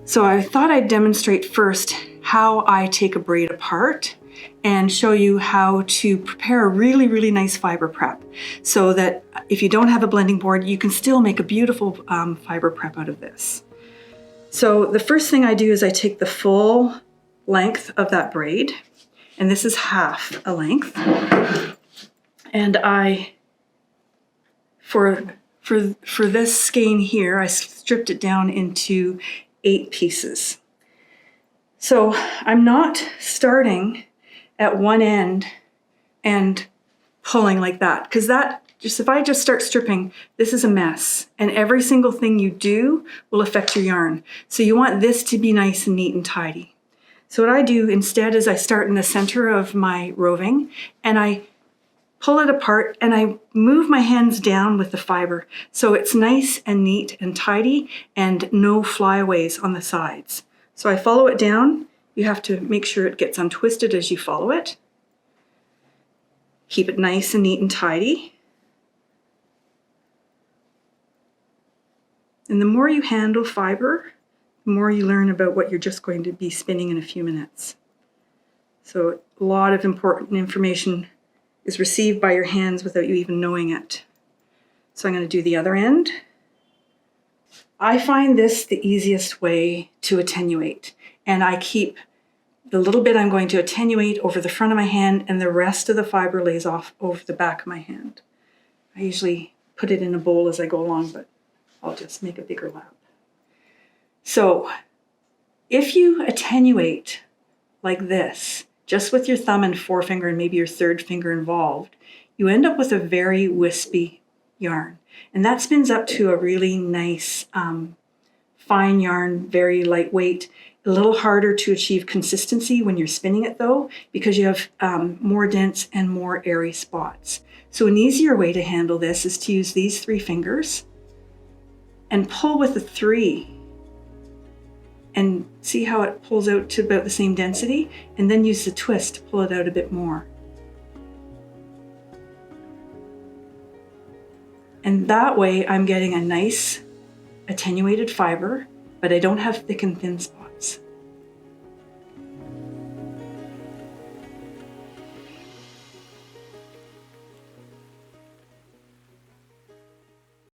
So I thought I'd demonstrate first how I take a braid apart and show you how to prepare a really, really nice fiber prep so that if you don't have a blending board, you can still make a beautiful fiber prep out of this. So the first thing I do is I take the full length of that braid, and this is half a length, and for this skein here, I stripped it down into 8 pieces. So I'm not starting at one end and pulling like that, because if I just start stripping, this is a mess, and every single thing you do will affect your yarn. So you want this to be nice and neat and tidy. So what I do instead is I start in the center of my roving, and I pull it apart, and I move my hands down with the fiber so it's nice and neat and tidy and no flyaways on the sides. So I follow it down. You have to make sure it gets untwisted as you follow it. Keep it nice and neat and tidy. And the more you handle fiber, the more you learn about what you're just going to be spinning in a few minutes. So a lot of important information is received by your hands without you even knowing it. So I'm going to do the other end. I find this the easiest way to attenuate, and I keep the little bit I'm going to attenuate over the front of my hand, and the rest of the fiber lays off over the back of my hand. I usually put it in a bowl as I go along, but I'll just make a bigger lap. So if you attenuate like this, just with your thumb and forefinger and maybe your third finger involved, you end up with a very wispy yarn. And that spins up to a really nice fine yarn, very lightweight, a little harder to achieve consistency when you're spinning it though, because you have more dense and more airy spots. So an easier way to handle this is to use these 3 fingers and pull with the 3. And see how it pulls out to about the same density, and then use the twist to pull it out a bit more. And that way I'm getting a nice attenuated fiber, but I don't have thick and thin